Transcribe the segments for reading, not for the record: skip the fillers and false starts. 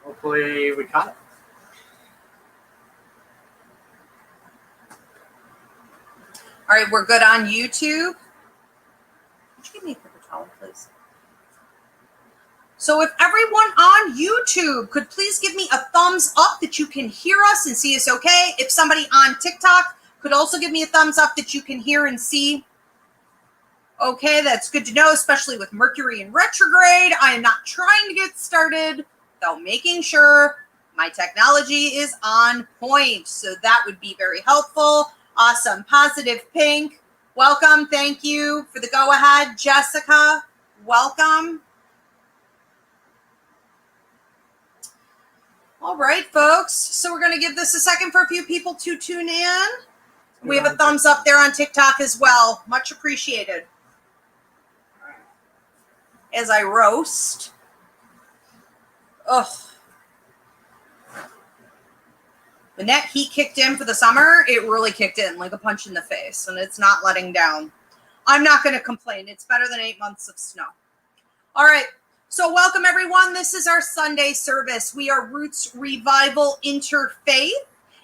Hopefully we caught it. All right, we're good on YouTube. Would you give me a paper towel, please? So if everyone on YouTube could please give me a thumbs up that you can hear us and see us okay. If somebody on TikTok could also give me a thumbs up that you can hear and see. Okay, that's good to know, especially with Mercury in retrograde. I am not trying to get started without making sure my technology is on point. So that would be very helpful. Awesome. Positive pink. Welcome. Thank you for the go ahead. Jessica, welcome. All right, folks. So we're going to give this a second for a few people to tune in. We have a thumbs up there on TikTok as well. Much appreciated. As I roast. Ugh. When that heat kicked in for the summer, it really kicked in like a punch in the face, and it's not letting down. I'm not going to complain. It's better than 8 months of snow. All right. So welcome, everyone. This is our Sunday service. We are Roots Revival Interfaith.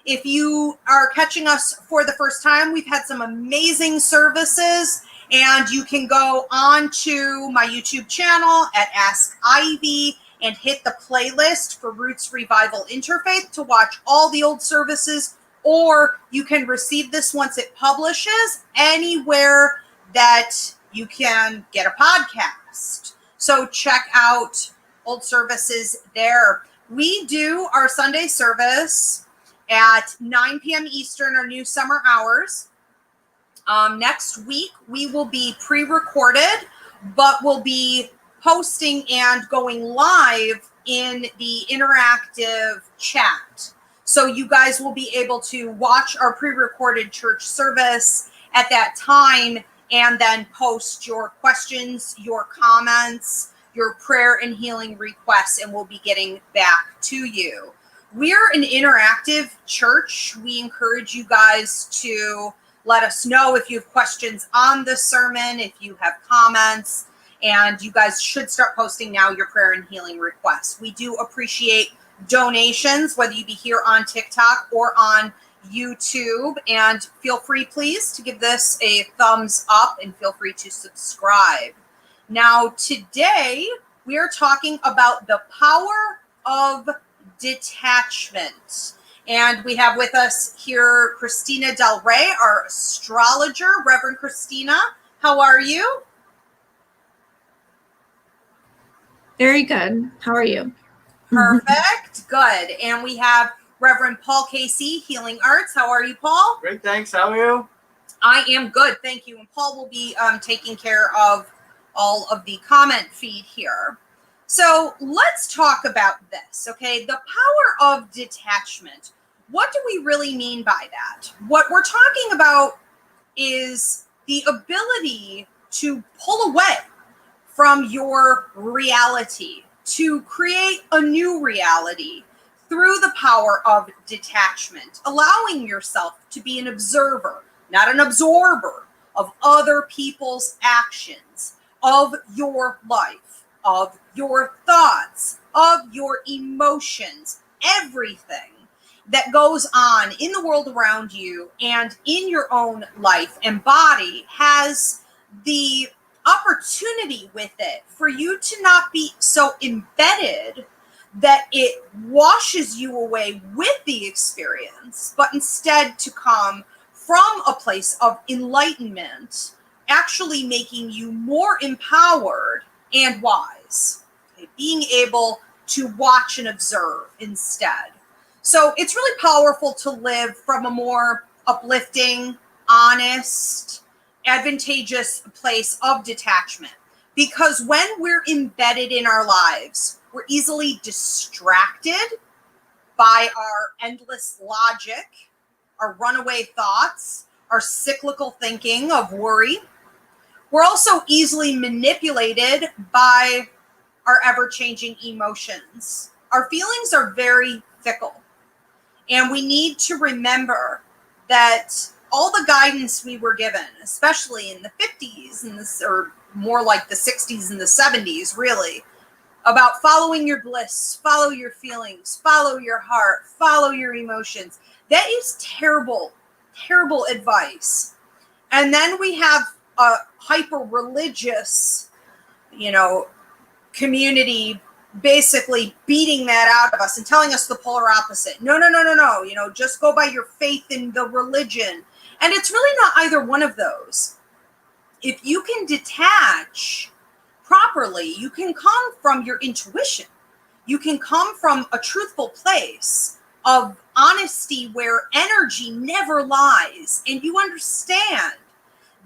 If you are catching us for the first time, we've had some amazing services, and you can go on to my YouTube channel at Ask Ivy and hit the playlist for Roots Revival Interfaith to watch all the old services, or you can receive this once it publishes anywhere that you can get a podcast. So check out old services there. We do our Sunday service at 9 p.m. Eastern, our new summer hours. Next week, we will be pre-recorded, but we'll be posting and going live in the interactive chat. So you guys will be able to watch our pre-recorded church service at that time and then post your questions, your comments, your prayer and healing requests, and we'll be getting back to you. We're an interactive church. We encourage you guys to let us know if you have questions on the sermon, if you have comments, and you guys should start posting now your prayer and healing requests. We do appreciate donations, whether you be here on TikTok or on YouTube, and feel free, please, to give this a thumbs up and feel free to subscribe. Now, today we are talking about the power of detachment. And we have with us here Christina Del Rey, our astrologer. Reverend Christina, how are you? Very good. How are you? Perfect. Good. And we have Reverend Paul Casey, Healing Arts. How are you, Paul? Great, thanks. How are you? I am good. Thank you. And Paul will be taking care of all of the comment feed here. So let's talk about this, okay? The power of detachment. What do we really mean by that? What we're talking about is the ability to pull away from your reality, to create a new reality through the power of detachment, allowing yourself to be an observer, not an absorber of other people's actions, of your life, of your thoughts, of your emotions, everything that goes on in the world around you and in your own life and body has the opportunity with it for you to not be so embedded that it washes you away with the experience, but instead to come from a place of enlightenment, actually making you more empowered and wise, okay? Being able to watch and observe instead. So it's really powerful to live from a more uplifting, honest, advantageous place of detachment. Because when we're embedded in our lives, we're easily distracted by our endless logic, our runaway thoughts, our cyclical thinking of worry. We're also easily manipulated by our ever-changing emotions. Our feelings are very fickle. And we need to remember that all the guidance we were given, especially in the 50s, or more like the 60s and the 70s, really, about following your bliss, follow your feelings, follow your heart, follow your emotions. That is terrible, terrible advice. And then we have a hyper-religious, community basically beating that out of us and telling us the polar opposite. No, just go by your faith in the religion. And it's really not either one of those. If you can detach properly, you can come from your intuition. You can come from a truthful place of honesty where energy never lies. And you understand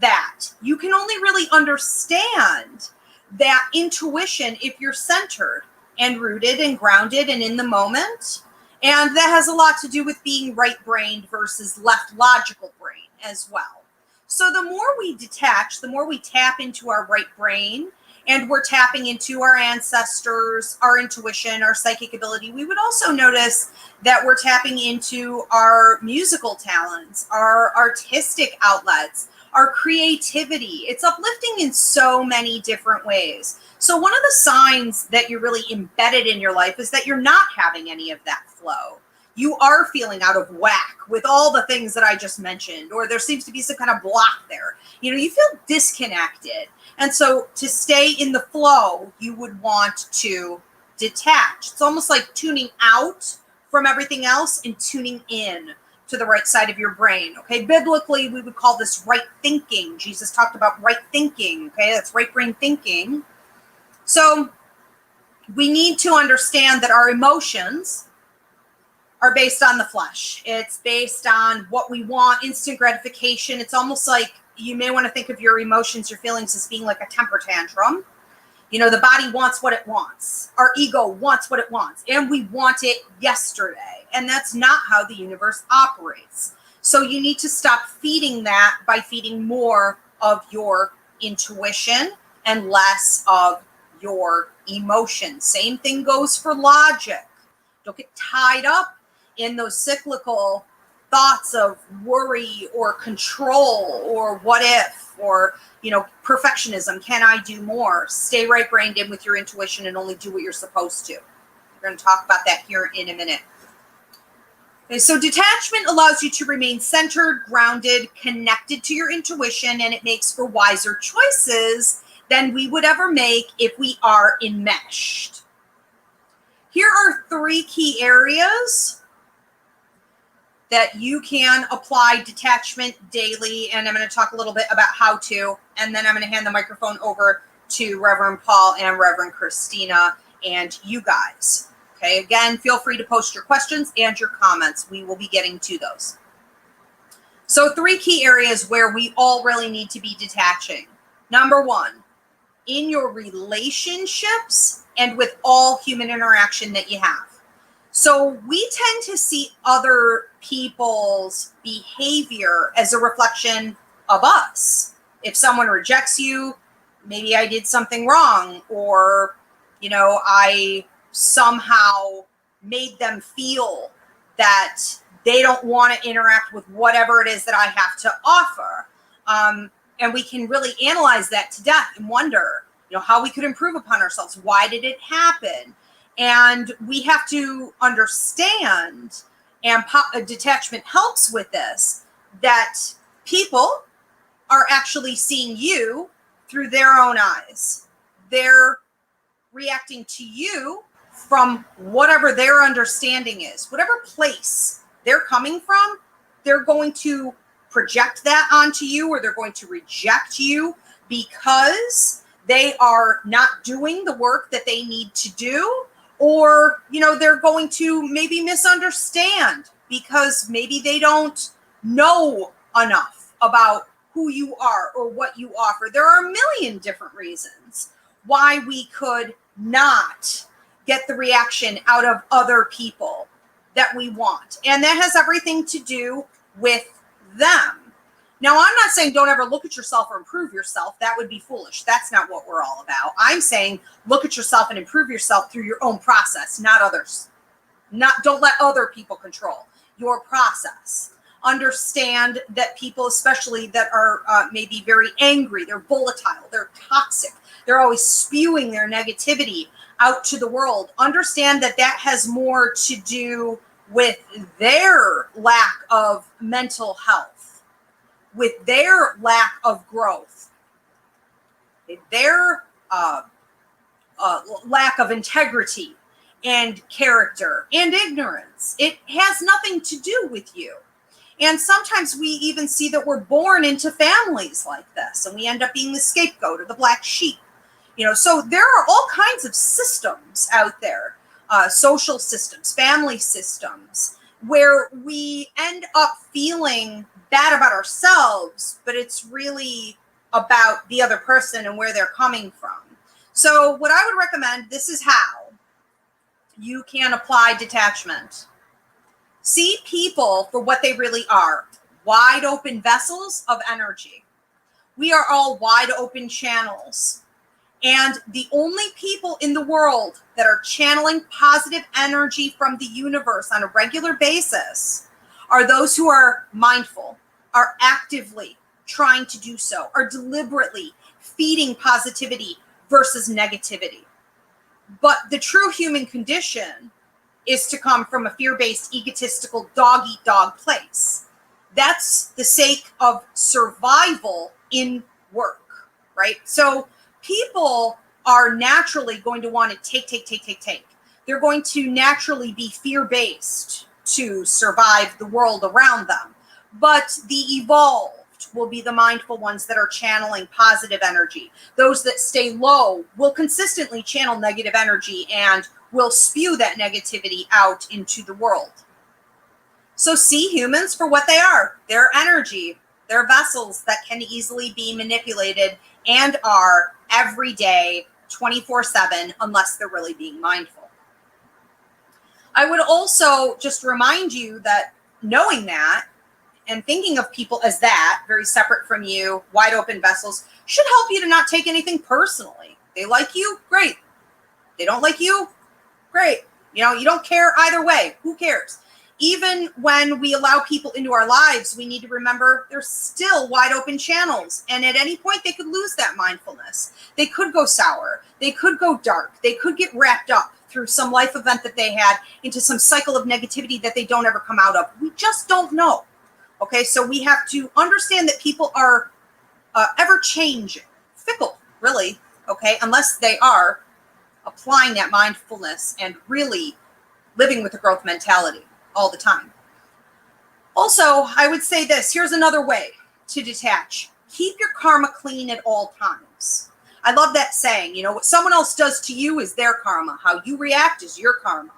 that. You can only really understand that intuition if you're centered and rooted and grounded and in the moment. And that has a lot to do with being right-brained versus left logical brain as well. So the more we detach, the more we tap into our right brain, and we're tapping into our ancestors, our intuition, our psychic ability. We would also notice that we're tapping into our musical talents, our artistic outlets, our creativity. It's uplifting in so many different ways. So one of the signs that you're really embedded in your life is that you're not having any of that flow. You are feeling out of whack with all the things that I just mentioned, or there seems to be some kind of block there. You feel disconnected. And so to stay in the flow, you would want to detach. It's almost like tuning out from everything else and tuning in to the right side of your brain. Okay, biblically, we would call this right thinking. Jesus talked about right thinking. Okay, that's right brain thinking. So we need to understand that our emotions are based on the flesh. It's based on what we want, instant gratification. It's almost like you may want to think of your emotions, your feelings as being like a temper tantrum. The body wants what it wants. Our ego wants what it wants, and we want it yesterday. And that's not how the universe operates. So you need to stop feeding that by feeding more of your intuition and less of your emotion. Same thing goes for logic. Don't get tied up in those cyclical thoughts of worry or control or what if or perfectionism. Can I do more? Stay right brained in with your intuition and only do what you're supposed to. We're going to talk about that here in a minute. Okay, so detachment allows you to remain centered, grounded, connected to your intuition, and it makes for wiser choices than we would ever make if we are enmeshed. Here are 3 key areas that you can apply detachment daily, and I'm going to talk a little bit about how to, and then I'm going to hand the microphone over to Reverend Paul and Reverend Christina and you guys. Okay, again, feel free to post your questions and your comments. We will be getting to those. So 3 key areas where we all really need to be detaching. Number 1, in your relationships and with all human interaction that you have. So we tend to see other people's behavior as a reflection of us. If someone rejects you, maybe I did something wrong, or, I somehow made them feel that they don't want to interact with whatever it is that I have to offer. And we can really analyze that to death and wonder, how we could improve upon ourselves. Why did it happen? And we have to understand, and detachment helps with this, that people are actually seeing you through their own eyes. They're reacting to you from whatever their understanding is. Whatever place they're coming from, they're going to project that onto you, or they're going to reject you because they are not doing the work that they need to do. Or, they're going to maybe misunderstand because maybe they don't know enough about who you are or what you offer. There are a million different reasons why we could not get the reaction out of other people that we want. And that has everything to do with them. Now, I'm not saying don't ever look at yourself or improve yourself. That would be foolish. That's not what we're all about. I'm saying look at yourself and improve yourself through your own process, not others. Don't let other people control your process. Understand that people, especially that are maybe very angry, they're volatile, they're toxic, they're always spewing their negativity out to the world. Understand that that has more to do with their lack of mental health, with their lack of growth, their lack of integrity and character and ignorance. It has nothing to do with you. And sometimes we even see that we're born into families like this, and we end up being the scapegoat or the black sheep. So there are all kinds of systems out there, social systems, family systems, where we end up feeling bad about ourselves, but it's really about the other person and where they're coming from. So what I would recommend, this is how you can apply detachment. See people for what they really are, wide open vessels of energy. We are all wide open channels. And the only people in the world that are channeling positive energy from the universe on a regular basis are those who are mindful, are actively trying to do so, are deliberately feeding positivity versus negativity. But the true human condition is to come from a fear-based, egotistical, dog-eat-dog place. That's the sake of survival in work, right? So people are naturally going to want to take. They're going to naturally be fear-based to survive the world around them. But the evolved will be the mindful ones that are channeling positive energy. Those that stay low will consistently channel negative energy and will spew that negativity out into the world. So see humans for what they are. They're energy. They're vessels that can easily be manipulated and are every day, 24/7, unless they're really being mindful. I would also just remind you that knowing that and thinking of people as that, very separate from you, wide open vessels, should help you to not take anything personally. They like you, great. They don't like you, great. You don't care either way. Who cares? Even when we allow people into our lives, we need to remember they're still wide open channels. And at any point, they could lose that mindfulness. They could go sour. They could go dark. They could get wrapped up through some life event that they had into some cycle of negativity that they don't ever come out of. We just don't know. Okay, so we have to understand that people are ever changing, fickle, really, okay, unless they are applying that mindfulness and really living with a growth mentality all the time. Also, I would say this, here's another way to detach. Keep your karma clean at all times. I love that saying, what someone else does to you is their karma. How you react is your karma.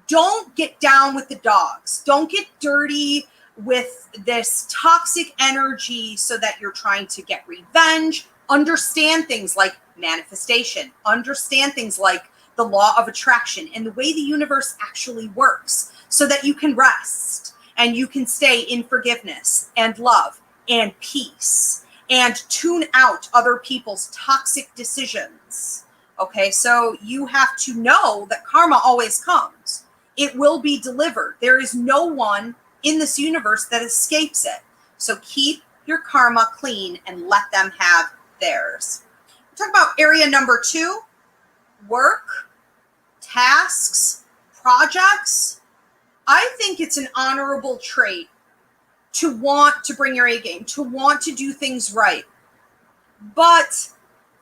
Don't get down with the dogs. Don't get dirty with this toxic energy so that you're trying to get revenge. Understand things like manifestation. Understand things like the law of attraction and the way the universe actually works so that you can rest and you can stay in forgiveness and love and peace and tune out other people's toxic decisions. Okay, so you have to know that karma always comes. It will be delivered. There is no one in this universe that escapes it. So keep your karma clean and let them have theirs. We'll talk about area number 2, work, tasks, projects. I think it's an honorable trait to want to bring your A game, to want to do things right. But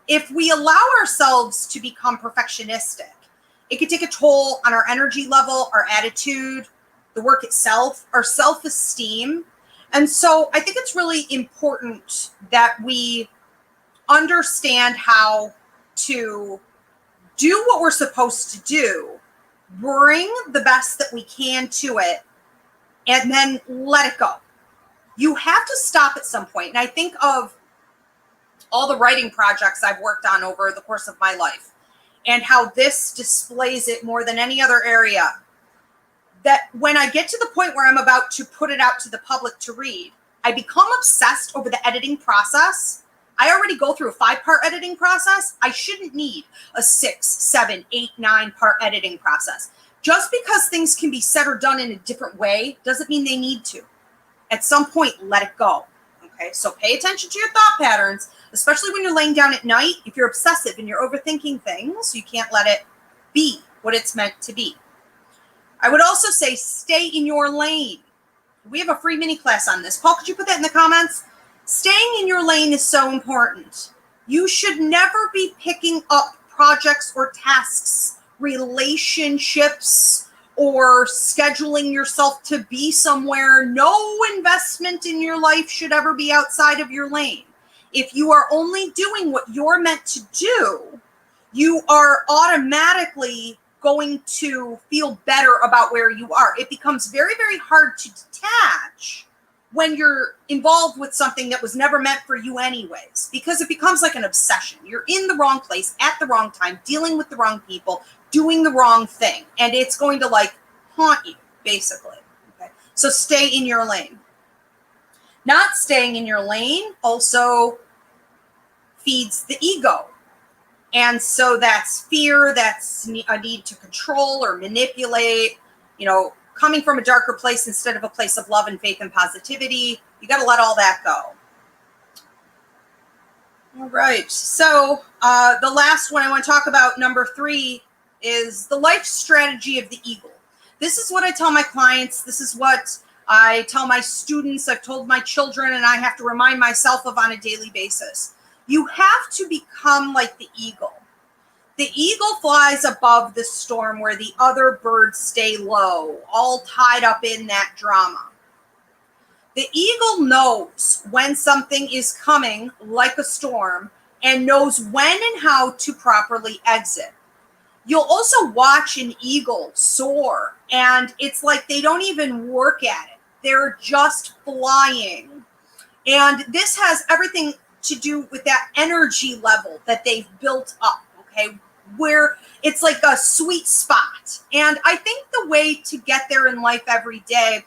if we allow ourselves to become perfectionistic, it could take a toll on our energy level, our attitude, the work itself, our self-esteem. And so I think it's really important that we understand how to do what we're supposed to do, bring the best that we can to it, and then let it go. You have to stop at some point. And I think of all the writing projects I've worked on over the course of my life and how this displays it more than any other area. That when I get to the point where I'm about to put it out to the public to read, I become obsessed over the editing process. I already go through a 5-part editing process. I shouldn't need a 6, 7, 8, 9-part editing process. Just because things can be said or done in a different way doesn't mean they need to. At some point, let it go. Okay, so pay attention to your thought patterns, especially when you're laying down at night. If you're obsessive and you're overthinking things, you can't let it be what it's meant to be. I would also say stay in your lane. We have a free mini class on this. Paul, could you put that in the comments? Staying in your lane is so important. You should never be picking up projects or tasks, relationships, or scheduling yourself to be somewhere. No investment in your life should ever be outside of your lane. If you are only doing what you're meant to do, you are automatically going to feel better about where you are. It becomes very, very hard to detach when you're involved with something that was never meant for you anyways, because it becomes like an obsession. You're in the wrong place at the wrong time, dealing with the wrong people, doing the wrong thing, and it's going to like haunt you, basically. Okay, so stay in your lane. Not staying in your lane also feeds the ego. And so that's fear, that's a need to control or manipulate, coming from a darker place instead of a place of love and faith and positivity. You got to let all that go. All right. So the last one I want to talk about, number 3, is the life strategy of the eagle. This is what I tell my clients. This is what I tell my students. I've told my children, and I have to remind myself of on a daily basis. You have to become like the eagle. The eagle flies above the storm where the other birds stay low, all tied up in that drama. The eagle knows when something is coming like a storm and knows when and how to properly exit. You'll also watch an eagle soar, and it's like they don't even work at it. They're just flying. And this has everything to do with that energy level that they've built up, okay, where it's like a sweet spot. And I think the way to get there in life every day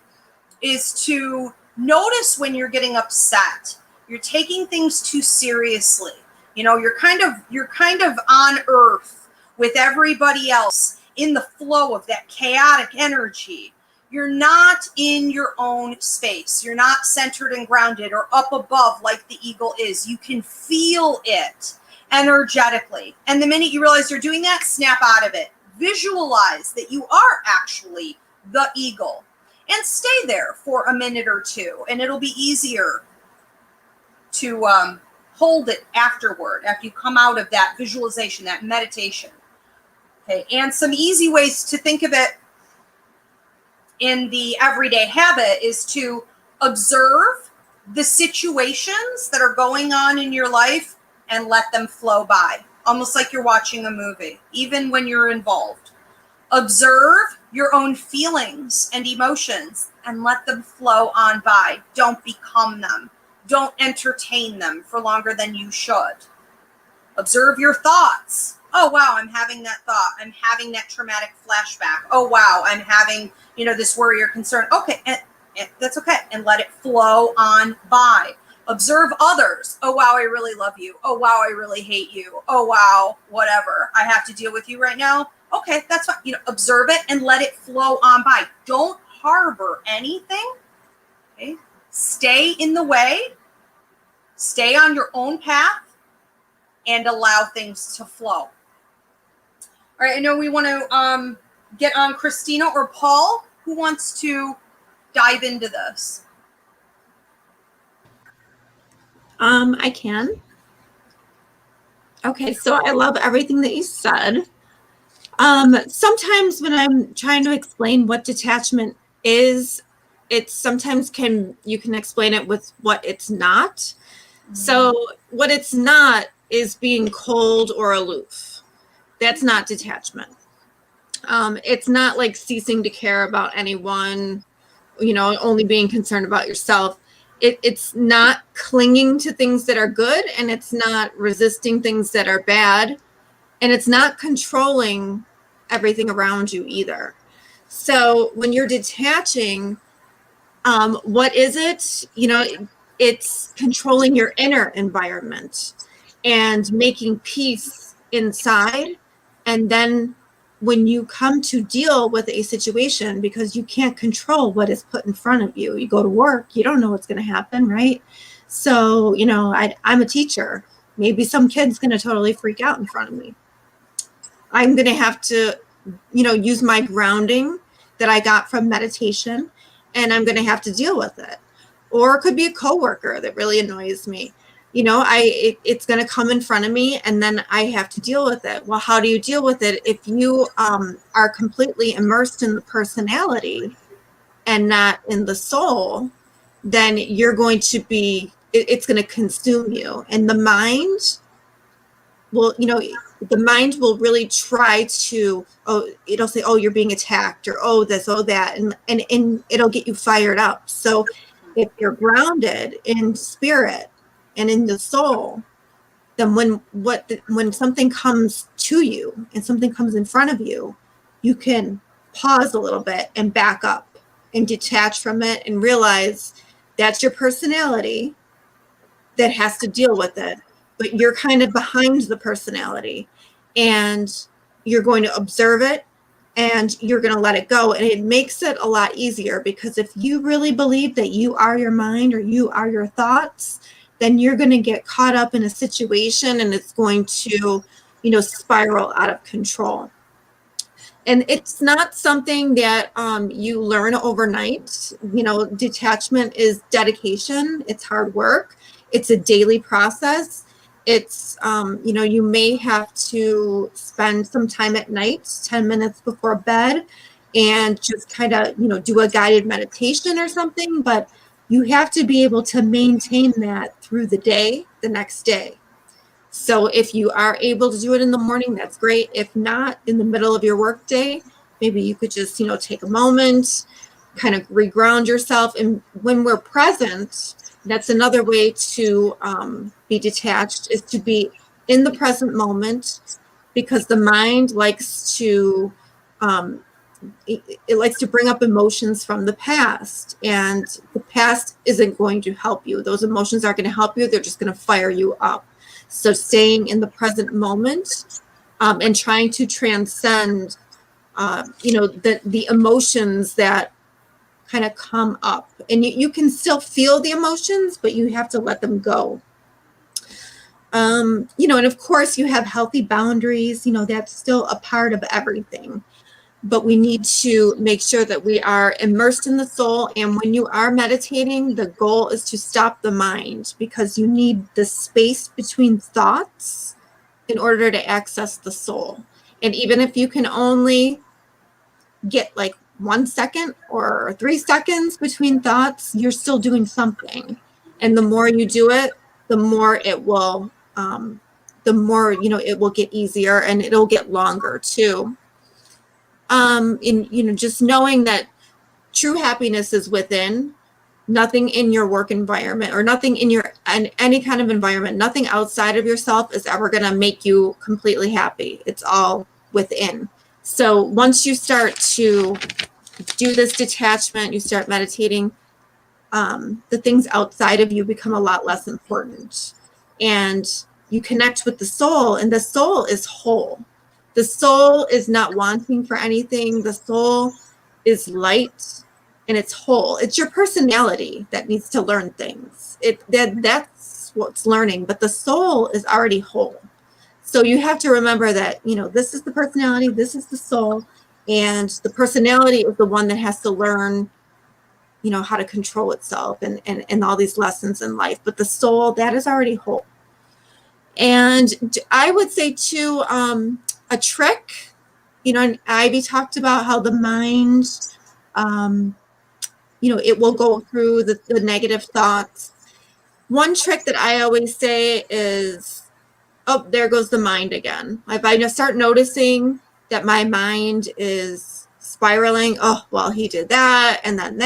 is to notice when you're getting upset, you're taking things too seriously. You're kind of on earth with everybody else in the flow of that chaotic energy. You're not in your own space. You're not centered and grounded or up above like the eagle is. You can feel it energetically. And the minute you realize you're doing that, snap out of it. Visualize that you are actually the eagle and stay there for a minute or two. And it'll be easier to hold it afterward, after you come out of that visualization, that meditation. Okay, and some easy ways to think of it in the everyday habit is to observe the situations that are going on in your life and let them flow by, almost like you're watching a movie, even when you're involved. Observe your own feelings and emotions and let them flow on by. Don't become them. Don't entertain them for longer than you should. Observe your thoughts. Oh, wow, I'm having that thought. I'm having that traumatic flashback. Oh, wow, I'm having, this worry or concern. Okay, and that's okay. And let it flow on by. Observe others. Oh, wow, I really love you. Oh, wow, I really hate you. Oh, wow, whatever. I have to deal with you right now. Okay, that's fine. Observe it and let it flow on by. Don't harbor anything. Okay? Stay in the way. Stay on your own path and allow things to flow. All right, I know we want to get on Christina or Paul. Who wants to dive into this? I can. Okay, so I love everything that you said. Sometimes when I'm trying to explain what detachment is, you can explain it with what it's not. Mm-hmm. So what it's not is being cold or aloof. That's not detachment. It's not like ceasing to care about anyone, only being concerned about yourself. It's not clinging to things that are good, and it's not resisting things that are bad, and it's not controlling everything around you either. So when you're detaching, what is it? It's controlling your inner environment and making peace inside, and then when you come to deal with a situation, because you can't control what is put in front of you, you go to work, you don't know what's going to happen, right? So, I'm a teacher. Maybe some kid's going to totally freak out in front of me. I'm going to have to, use my grounding that I got from meditation, and I'm going to have to deal with it. Or it could be a coworker that really annoys me. It's going to come in front of me, and then I have to deal with it. Well, how do you deal with it? If you are completely immersed in the personality and not in the soul, then you're going to be, it's going to consume you. And the mind will, really try to, it'll say, oh, you're being attacked, or oh, this, oh, that, and it'll get you fired up. So if you're grounded in spirit and in the soul, then when something comes to you and something comes in front of you, you can pause a little bit and back up and detach from it and realize that's your personality that has to deal with it. But you're kind of behind the personality, and you're going to observe it, and you're going to let it go. And it makes it a lot easier, because if you really believe that you are your mind or you are your thoughts, then you're going to get caught up in a situation, and it's going to, spiral out of control. And it's not something that you learn overnight. Detachment is dedication. It's hard work. It's a daily process. It's, you may have to spend some time at night, 10 minutes before bed, and just kind of, do a guided meditation or something. But you have to be able to maintain that through the day, the next day. So if you are able to do it in the morning, that's great. If not, in the middle of your workday, maybe you could just, take a moment, kind of reground yourself. And when we're present, that's another way to be detached, is to be in the present moment, because the mind likes to, it likes to bring up emotions from the past, and the past isn't going to help you. Those emotions aren't going to help you. They're just going to fire you up. So staying in the present moment and trying to transcend, the emotions that kind of come up. And you can still feel the emotions, but you have to let them go. And of course you have healthy boundaries, that's still a part of everything. But we need to make sure that we are immersed in the soul. And when you are meditating, the goal is to stop the mind, because you need the space between thoughts in order to access the soul. And even if you can only get like 1 second or 3 seconds between thoughts, you're still doing something. And the more you do it, the more it will, it will get easier, and it'll get longer too. Just knowing that true happiness is within. Nothing in your work environment, or nothing in any kind of environment, nothing outside of yourself is ever going to make you completely happy. It's all within. So once you start to do this detachment, you start meditating, the things outside of you become a lot less important, and you connect with the soul, and the soul is whole. The soul is not wanting for anything. The soul is light, and it's whole. It's your personality that needs to learn things. That's what's learning, but the soul is already whole. So you have to remember that, this is the personality, this is the soul, and the personality is the one that has to learn, how to control itself and all these lessons in life. But the soul, that is already whole. And I would say too, a trick, and Ivy talked about how the mind, it will go through the negative thoughts. One trick that I always say is, oh, there goes the mind again. If I just start noticing that my mind is spiraling, oh, well, he did that, and then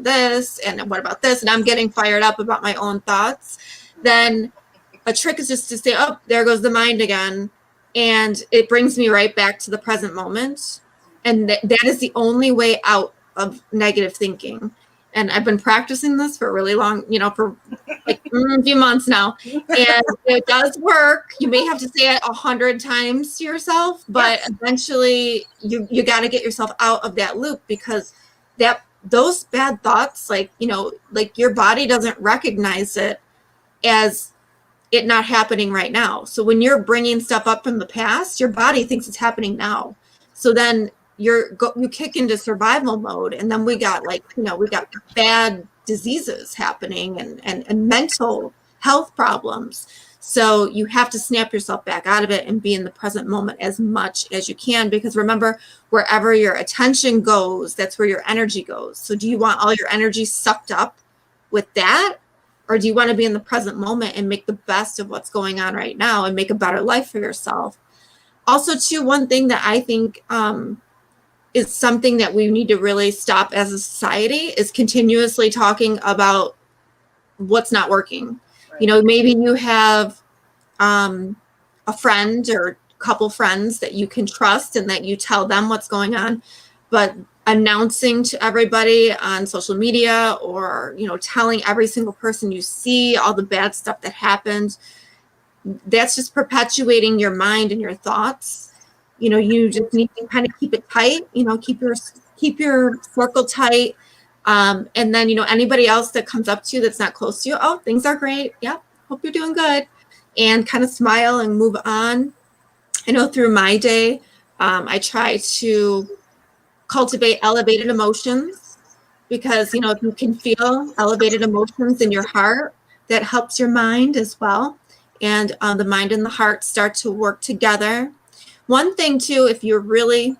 this, and what about this? And I'm getting fired up about my own thoughts. Then a trick is just to say, oh, there goes the mind again. And it brings me right back to the present moment. And that is the only way out of negative thinking. and I've been practicing this for a really long, for like a few months now, and it does work. You may have to say it 100 times to yourself, but eventually you got to get yourself out of that loop, because those bad thoughts, like your body doesn't recognize it as it not happening right now. So when you're bringing stuff up from the past, your body thinks it's happening now. So then you kick into survival mode, and then we got bad diseases happening and mental health problems. So you have to snap yourself back out of it and be in the present moment as much as you can, because remember, wherever your attention goes, that's where your energy goes. So do you want all your energy sucked up with that? Or do you want to be in the present moment and make the best of what's going on right now and make a better life for yourself? Also, too, one thing that I think is something that we need to really stop as a society is continuously talking about what's not working. Right. Maybe you have a friend or a couple friends that you can trust and that you tell them what's going on, but announcing to everybody on social media or, telling every single person you see all the bad stuff that happened, that's just perpetuating your mind and your thoughts. You just need to kind of keep it tight, keep your circle tight. And then, anybody else that comes up to you that's not close to you, oh, things are great. Yep. Hope you're doing good. And kind of smile and move on. I know through my day, I try to cultivate elevated emotions, because, if you can feel elevated emotions in your heart, that helps your mind as well. And the mind and the heart start to work together. One thing too, if you're really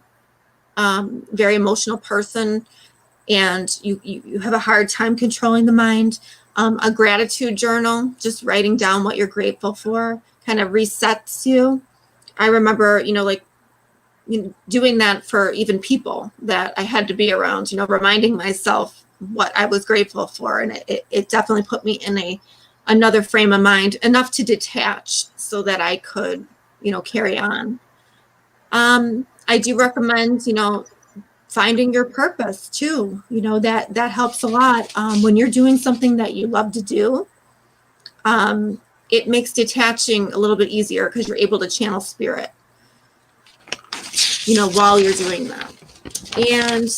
very emotional person and you have a hard time controlling the mind, a gratitude journal, just writing down what you're grateful for, kind of resets you. I remember, doing that for even people that I had to be around, reminding myself what I was grateful for. And it definitely put me in another frame of mind, enough to detach so that I could, carry on. I do recommend, finding your purpose too. That helps a lot. When you're doing something that you love to do, it makes detaching a little bit easier, because you're able to channel spirit, while you're doing that. And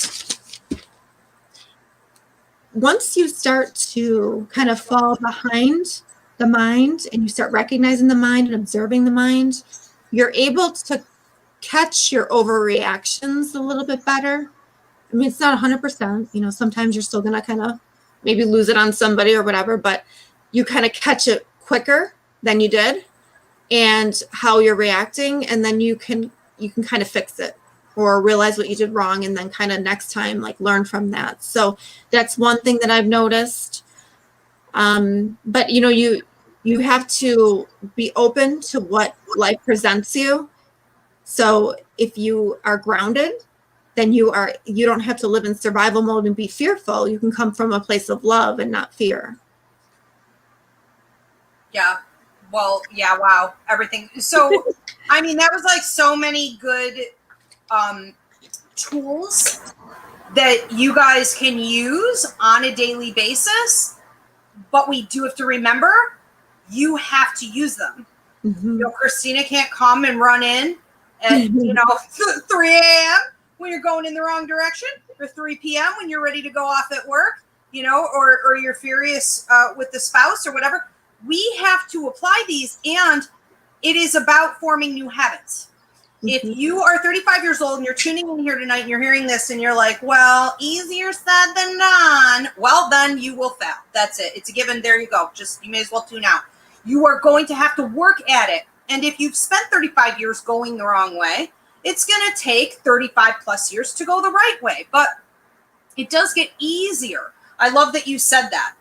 once you start to kind of fall behind the mind and you start recognizing the mind and observing the mind, you're able to catch your overreactions a little bit better. I mean, it's not 100%, sometimes you're still going to kind of maybe lose it on somebody or whatever, but you kind of catch it quicker than you did and how you're reacting. And then you can kind of fix it or realize what you did wrong. And then kind of next time, learn from that. So that's one thing that I've noticed. But, you have to be open to what life presents you. So if you are grounded, then you don't have to live in survival mode and be fearful. You can come from a place of love and not fear. Yeah. Well, yeah. Wow. Everything. So, I mean, that was so many good tools that you guys can use on a daily basis, but we do have to remember you have to use them. Mm-hmm. Christina can't come and run in at 3 a.m. when you're going in the wrong direction, or 3 p.m. when you're ready to go off at work, or you're furious with the spouse or whatever. We have to apply these, and it is about forming new habits. Mm-hmm. If you are 35 years old and you're tuning in here tonight and you're hearing this and you're like, well, easier said than done, well, then you will fail. That's it. It's a given. There you go. You may as well tune out. You are going to have to work at it. And if you've spent 35 years going the wrong way, it's going to take 35 plus years to go the right way. But it does get easier. I love that you said that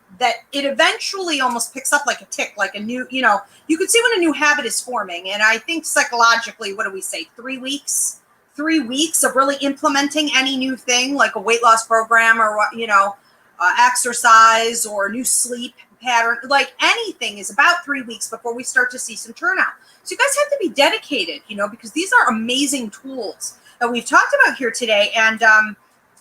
it eventually almost picks up like a tick, like a new, you can see when a new habit is forming. And I think psychologically, what do we say? 3 weeks? 3 weeks of really implementing any new thing, like a weight loss program or exercise or new sleep pattern, like anything is about 3 weeks before we start to see some turnout. So you guys have to be dedicated, because these are amazing tools that we've talked about here today. And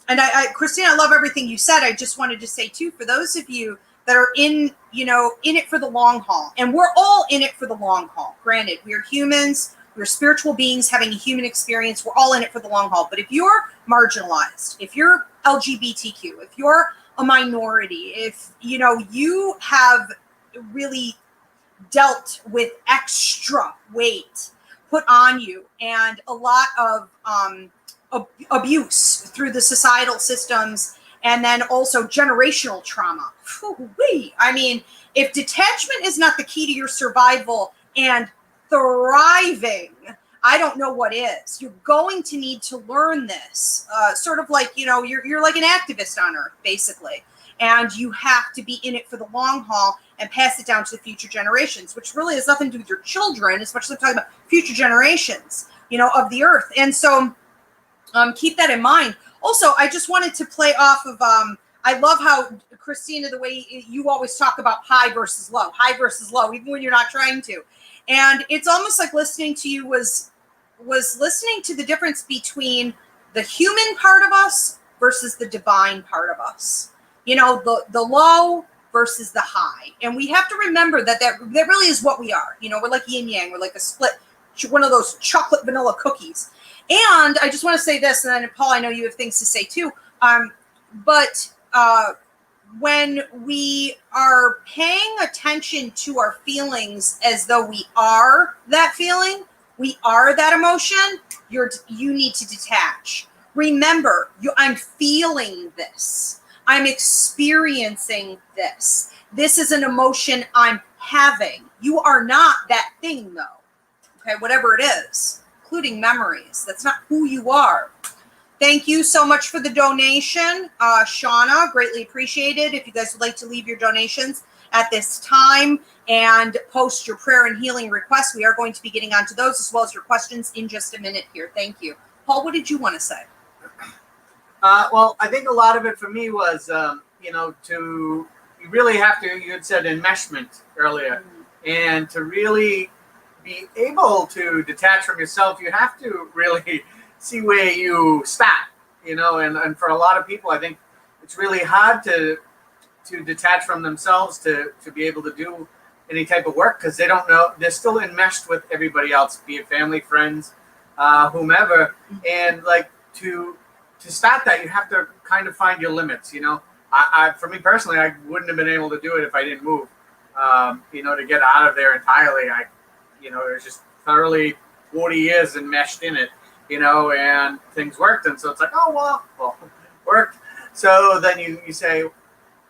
and Christine, I love everything you said. I just wanted to say too, for those of you that are in it for the long haul, and we're all in it for the long haul. Granted, we're humans, we're spiritual beings having a human experience. We're all in it for the long haul. But if you're marginalized, if you're LGBTQ, if you're a minority, if you have really dealt with extra weight put on you and a lot of abuse through the societal systems, and then also generational trauma. Whew-wee. I mean, if detachment is not the key to your survival and thriving, I don't know what is. You're going to need to learn this. Sort of like, you're like an activist on Earth, basically. And you have to be in it for the long haul and pass it down to the future generations, which really has nothing to do with your children, as much as I'm talking about future generations, of the Earth. And so keep that in mind. Also, I just wanted to play off of, I love how, Christina, the way you always talk about high versus low, even when you're not trying to. And it's almost like listening to you was listening to the difference between the human part of us versus the divine part of us. The low versus the high. And we have to remember that really is what we are. We're like yin yang. We're like a split, one of those chocolate vanilla cookies. And I just want to say this, and then Paul, I know you have things to say too. But when we are paying attention to our feelings as though we are that feeling, we are that emotion, you need to detach. Remember, I'm feeling this. I'm experiencing this. This is an emotion I'm having. You are not that thing, though. Okay, whatever it is, including memories. That's not who you are. Thank you so much for the donation, Shauna. Greatly appreciated. If you guys would like to leave your donations at this time and post your prayer and healing requests, we are going to be getting onto those as well as your questions in just a minute here. Thank you. Paul, what did you want to say? Well, I think a lot of it for me was, you really have to, you had said enmeshment earlier, and to really be able to detach from yourself, you have to really see where you stop, and for a lot of people, I think it's really hard to detach from themselves to be able to do any type of work, because they don't know, they're still enmeshed with everybody else, be it family, friends, whomever, and like to start that, you have to kind of find your limits. I for me personally, I wouldn't have been able to do it if I didn't move. To get out of there entirely, it was just thoroughly 40 years enmeshed in it, and things worked. And so it's like, oh, well, worked. So then you say,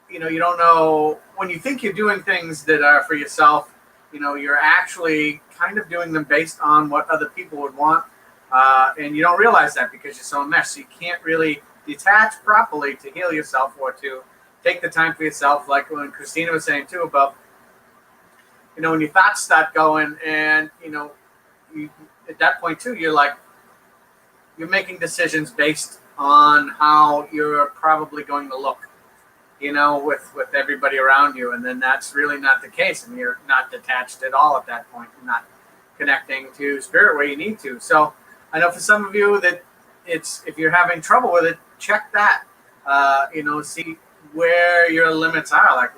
you don't know, when you think you're doing things that are for yourself, you're actually kind of doing them based on what other people would want. And you don't realize that because you're so enmeshed. So you can't really detach properly to heal yourself or to take the time for yourself. Like when Christina was saying too about, when your thoughts start going and, you at that point too, you're making decisions based on how you're probably going to look, with everybody around you. And then that's really not the case. And you're not detached at all at that point. You're not connecting to spirit where you need to. So I know for some of you that if you're having trouble with it, check that, see where your limits are, like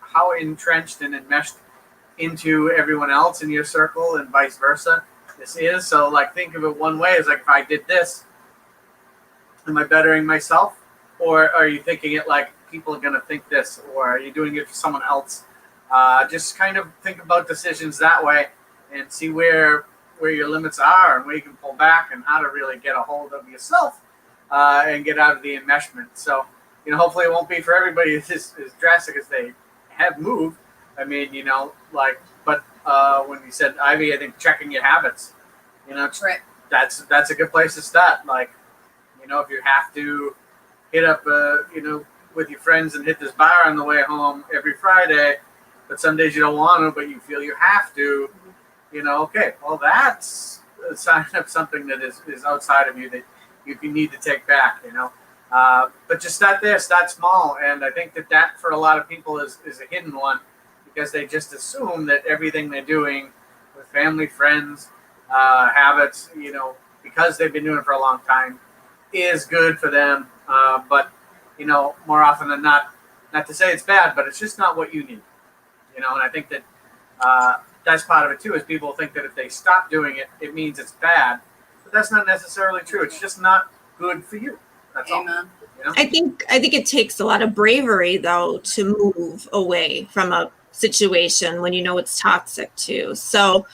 how entrenched and enmeshed into everyone else in your circle and vice versa this is. So think of it one way as if I did this, am I bettering myself? Or are you thinking it like people are going to think this? Or are you doing it for someone else? Just kind of think about decisions that way and see where your limits are and where you can pull back and how to really get a hold of yourself and get out of the enmeshment. So, hopefully it won't be for everybody as drastic as they have moved. I mean, but when you said, Ivy, I think checking your habits, right. That's a good place to start. If you have to hit up, with your friends and hit this bar on the way home every Friday, but some days you don't want to, but you feel you have to, okay, well, that's a sign of something that is outside of you that you need to take back, but just start there, start small. And I think that for a lot of people is a hidden one, because they just assume that everything they're doing with family, friends, habits, because they've been doing it for a long time, is good for them but more often than not to say it's bad, but it's just not what you need. And I think that that's part of it too, is people think that if they stop doing it, it means it's bad, but that's not necessarily true. It's just not good for you. That's Amen. all. I think it takes a lot of bravery, though, to move away from a situation when you know it's toxic too. So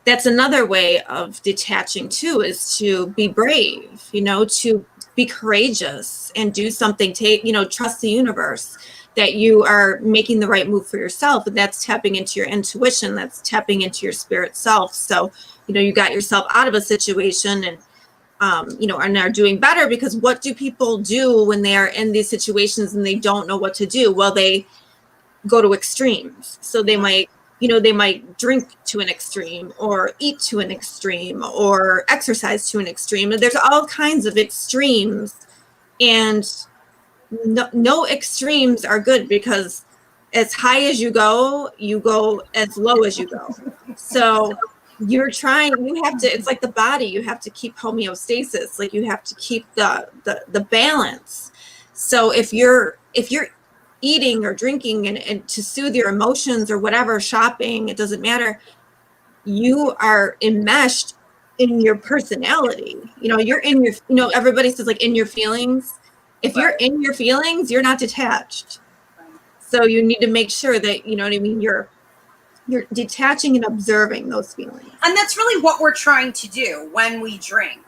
that's another way of detaching too, is to be brave, to be courageous and do something. Trust the universe that you are making the right move for yourself. And that's tapping into your intuition. That's tapping into your spirit self. So, you got yourself out of a situation and and are doing better, because what do people do when they are in these situations and they don't know what to do? Well, they go to extremes. So they might drink to an extreme, or eat to an extreme, or exercise to an extreme. And there's all kinds of extremes, and no extremes are good, because as high as you go as low as you go. So you have to, it's like the body, you have to keep homeostasis, like you have to keep the balance. So if you're eating or drinking and to soothe your emotions or whatever, shopping, it doesn't matter, you are enmeshed in your personality. You're in your, everybody says like in your feelings. If you're in your feelings, you're not detached. So you need to make sure that, you're detaching and observing those feelings. And that's really what we're trying to do when we drink.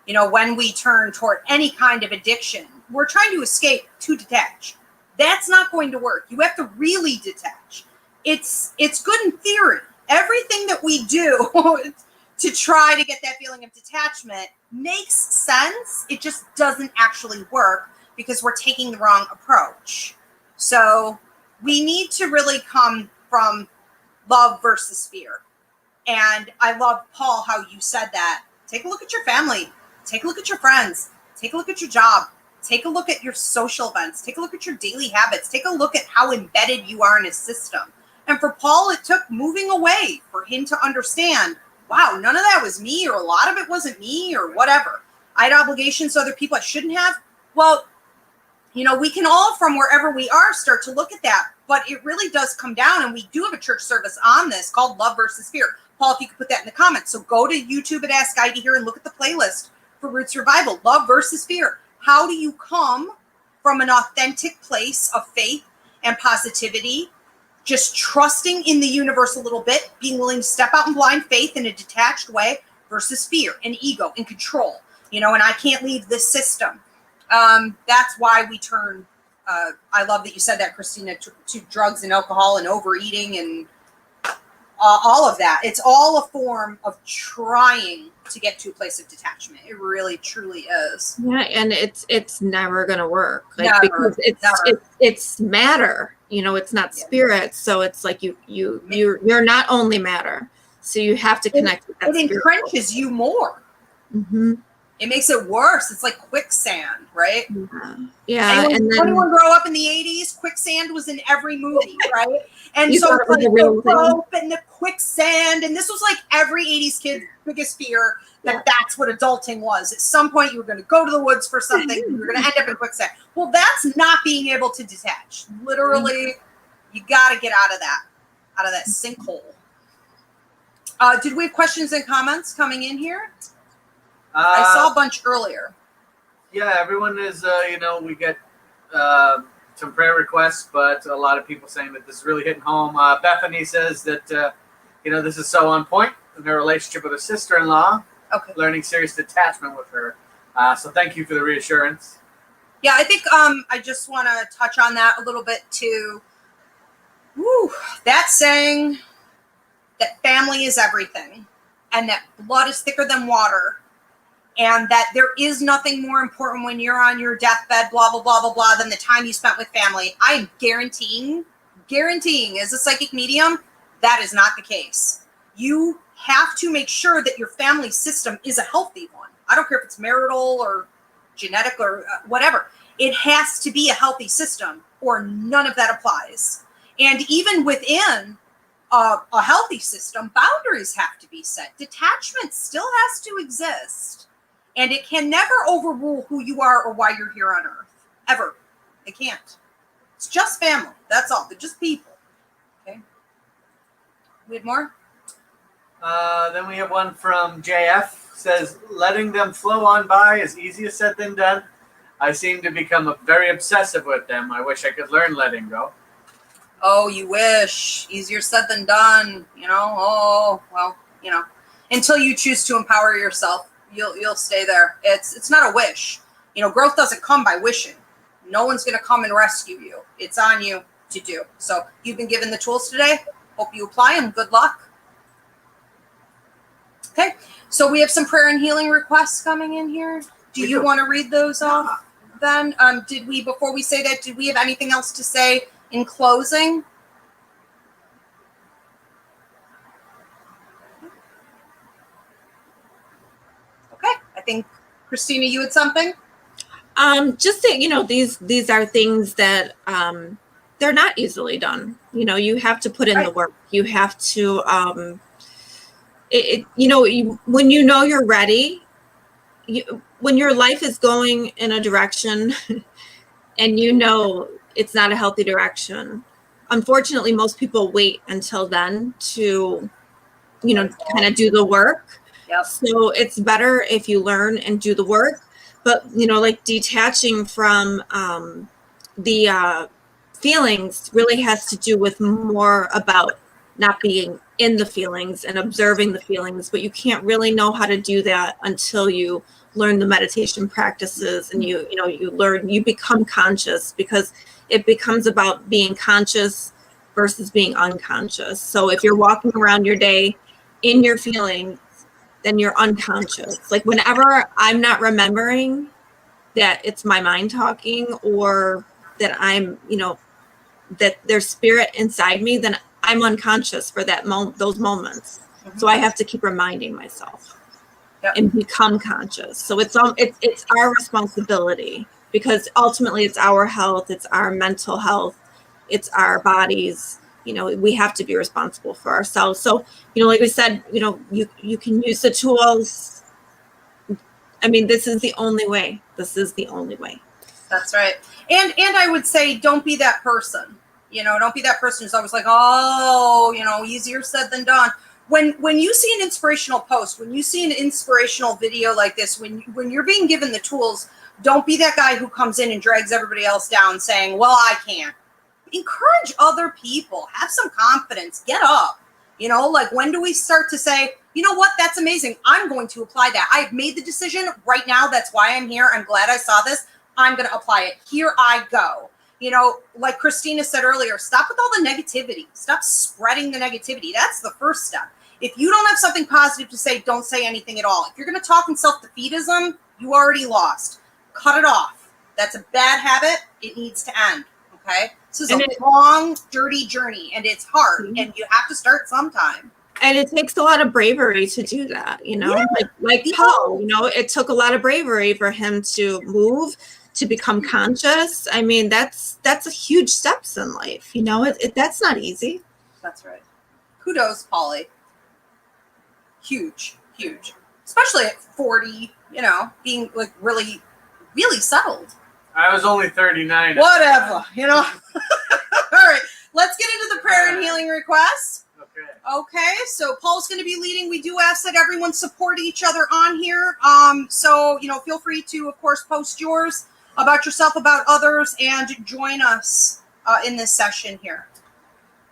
When we turn toward any kind of addiction, we're trying to escape to detach. That's not going to work. You have to really detach. It's good in theory. Everything that we do to try to get that feeling of detachment makes sense. It just doesn't actually work because we're taking the wrong approach. So we need to really come from love versus fear. And I love, Paul, how you said that. Take a look at your family. Take a look at your friends. Take a look at your job. Take a look at your social events. Take a look at your daily habits. Take a look at how embedded you are in a system. And for Paul, it took moving away for him to understand, wow, none of that was me, or a lot of it wasn't me, or whatever. I had obligations to other people I shouldn't have. Well, we can all, from wherever we are, start to look at that. But it really does come down, and we do have a church service on this called Love versus Fear. Paul, if you could put that in the comments. So go to YouTube at Ask Heidi here and look at the playlist for Roots Revival, Love versus Fear. How do you come from an authentic place of faith and positivity, just trusting in the universe a little bit, being willing to step out in blind faith in a detached way, versus fear and ego and control, and I can't leave this system. That's why we turn, I love that you said that, Christina, to drugs and alcohol and overeating and all of that. It's all a form of trying to get to a place of detachment. It really, truly is. Yeah, and it's never gonna work. Never, because it's matter. It's not spirit. So it's like you're not only matter. So you have to connect with that. It entrenches you more. Mm-hmm. It makes it worse. It's like quicksand, right? Yeah. Anyone grow up in the 80s? Quicksand was in every movie, right? And so it's like the rope and the quicksand, and this was like every 80s kid's biggest fear, that's what adulting was. At some point, you were going to go to the woods for something, you were going to end up in quicksand. Well, that's not being able to detach. Literally, you got to get out of that sinkhole. Did we have questions and comments coming in here? I saw a bunch earlier. Yeah, everyone is, we get some prayer requests, but a lot of people saying that this is really hitting home. Bethany says that, this is so on point in her relationship with her sister-in-law. Okay. Learning serious detachment with her. So thank you for the reassurance. Yeah, I think I just want to touch on that a little bit too. That saying that family is everything and that blood is thicker than water, and that there is nothing more important when you're on your deathbed, blah, blah, blah, blah, blah, than the time you spent with family. I am guaranteeing as a psychic medium, that is not the case. You have to make sure that your family system is a healthy one. I don't care if it's marital or genetic or whatever. It has to be a healthy system, or none of that applies. And even within a healthy system, boundaries have to be set. Detachment still has to exist. And it can never overrule who you are or why you're here on earth. Ever. It can't. It's just family. That's all. They're just people. Okay. We have more? Then we have one from JF. Says, letting them flow on by is easier said than done. I seem to become very obsessive with them. I wish I could learn letting go. Oh, you wish. Easier said than done. You know, oh, well, you know. Until you choose to empower yourself, you'll stay there. It's not a wish. You know, growth doesn't come by wishing. No one's going to come and rescue you. It's on you to do. So you've been given the tools today. Hope you apply them. Good luck. Okay. So we have some prayer and healing requests coming in here. Do you want to read those off then? Before we say that, did we have anything else to say in closing? Okay. I think, Christina, you had something? Just that, you know, these are things that they're not easily done. You know, you have to put in the work. You have to, you know, when you know you're ready, when your life is going in a direction and you know it's not a healthy direction, unfortunately, most people wait until then to, you know, kind of do the work. Yep. So it's better if you learn and do the work. But, you know, like detaching from the feelings really has to do with more about not being in the feelings and observing the feelings. But you can't really know how to do that until you learn the meditation practices and you become conscious, because it becomes about being conscious versus being unconscious. So if you're walking around your day in your feelings, then you're unconscious. Like whenever I'm not remembering that it's my mind talking, or that I'm, you know, that there's spirit inside me, then I'm unconscious for those moments. Mm-hmm. So I have to keep reminding myself. Yep. And become conscious. So it's our responsibility, because ultimately it's our health, it's our mental health, it's our bodies. You know, we have to be responsible for ourselves. So, you know, like we said, you know, you can use the tools. I mean, this is the only way. This is the only way. That's right. And I would say, don't be that person. You know, don't be that person who's always like, oh, you know, easier said than done. When you see an inspirational post, when you see an inspirational video like this, when you're being given the tools, don't be that guy who comes in and drags everybody else down saying, well, I can't. Encourage other people. Have some confidence. Get up. You know, like, when do we start to say, you know what, that's amazing. I'm going to apply that. I've made the decision right now. That's why I'm here. I'm glad I saw this. I'm going to apply it. Here I go. You know, like Christina said earlier, stop with all the negativity. Stop spreading the negativity. That's the first step. If you don't have something positive to say, don't say anything at all. If you're going to talk in self-defeatism, you already lost. Cut it off. That's a bad habit. It needs to end. Okay? This is a long, dirty journey, and it's hard, and you have to start sometime. And it takes a lot of bravery to do that, you know? Yeah. Like Paul, you know, it took a lot of bravery for him to move, to become conscious. I mean, that's a huge steps in life, you know? That's not easy. That's right. Kudos, Polly. Huge. Especially at 40, you know, being like really, really settled. I was only 39. Whatever, you know. All right, let's get into the prayer and healing requests. Okay, so Paul's going to be leading. We do ask that everyone support each other on here. So, you know, feel free to, of course, post yours about yourself, about others, and join us in this session here.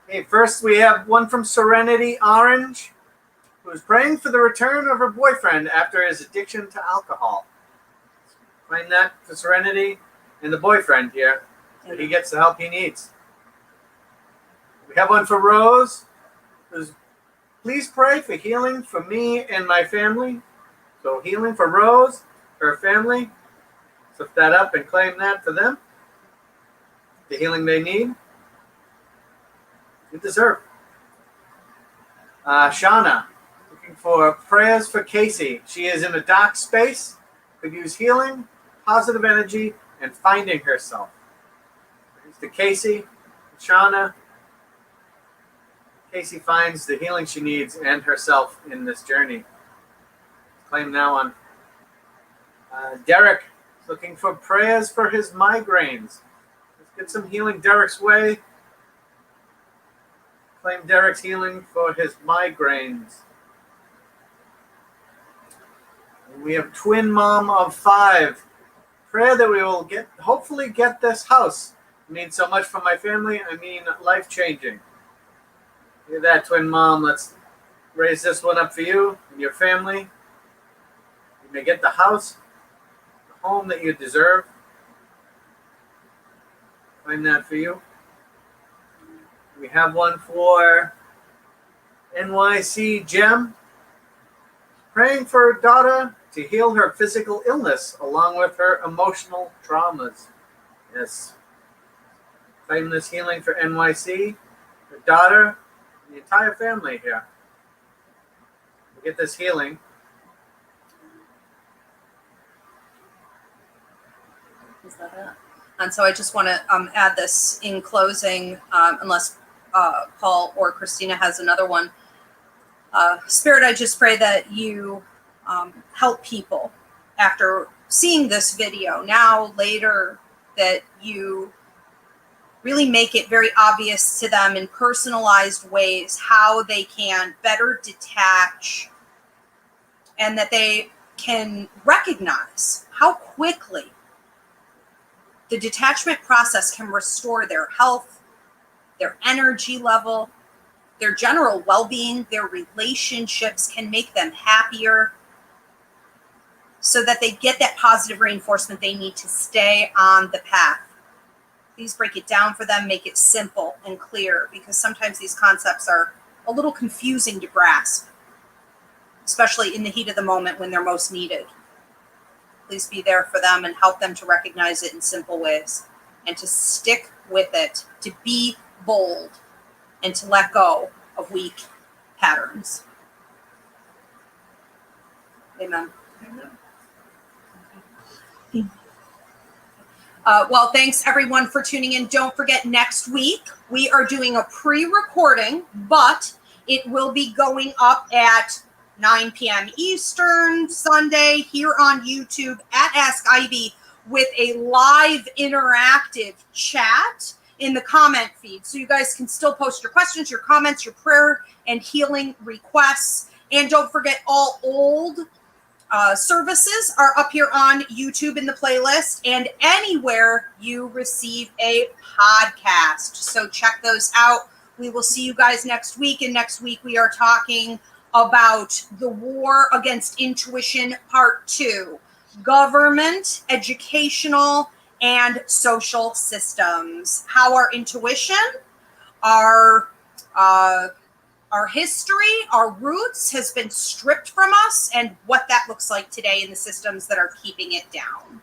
Okay, first we have one from Serenity Orange, who's praying for the return of her boyfriend after his addiction to alcohol. Find that for Serenity and the boyfriend here, that he gets the help he needs. We have one for Rose, who's, please pray for healing for me and my family. So healing for Rose, her family. Lift that up and claim that for them. The healing they need. You deserve. Shauna, looking for prayers for Casey. She is in a dark space. Could use healing, positive energy, and finding herself. Thanks to Casey, Shauna. Casey finds the healing she needs and herself in this journey. Claim now on Derek is looking for prayers for his migraines. Let's get some healing Derek's way. Claim Derek's healing for his migraines. And we have twin mom of 5. Prayer that we will hopefully get this house. It means so much for my family. I mean, life-changing. Look at that, twin mom. Let's raise this one up for you and your family. You may get the house, the home that you deserve. Claim that for you. We have one for NYC Gem. Praying for her daughter to heal her physical illness along with her emotional traumas. Yes. Claim this healing for NYC, her daughter, and the entire family here. We'll get this healing. Is that it? And so I just want to add this in closing, unless Paul or Christina has another one. Spirit, I just pray that you help people after seeing this video now, later, that you really make it very obvious to them in personalized ways how they can better detach, and that they can recognize how quickly the detachment process can restore their health, their energy level, their general well-being, their relationships, can make them happier, so that they get that positive reinforcement they need to stay on the path. Please break it down for them, make it simple and clear, because sometimes these concepts are a little confusing to grasp, especially in the heat of the moment when they're most needed. Please be there for them and help them to recognize it in simple ways and to stick with it, to be bold, and to let go of weak patterns. Amen. Amen. Well, thanks everyone for tuning in. Don't forget, next week we are doing a pre-recording, but it will be going up at 9 p.m. Eastern Sunday here on YouTube at Ask Ivy, with a live interactive chat in the comment feed. So you guys can still post your questions, your comments, your prayer and healing requests. And don't forget, all old services are up here on YouTube in the playlist and anywhere you receive a podcast. So check those out. We will see you guys next week. And next week we are talking about the war against intuition, part 2, government, educational, and social systems. How our intuition, our history, our roots has been stripped from us, and what that looks like today in the systems that are keeping it down.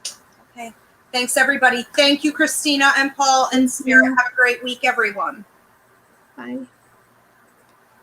Okay. Thanks, everybody. Thank you, Christina and Paul and Spirit. Have a great week, everyone. Bye.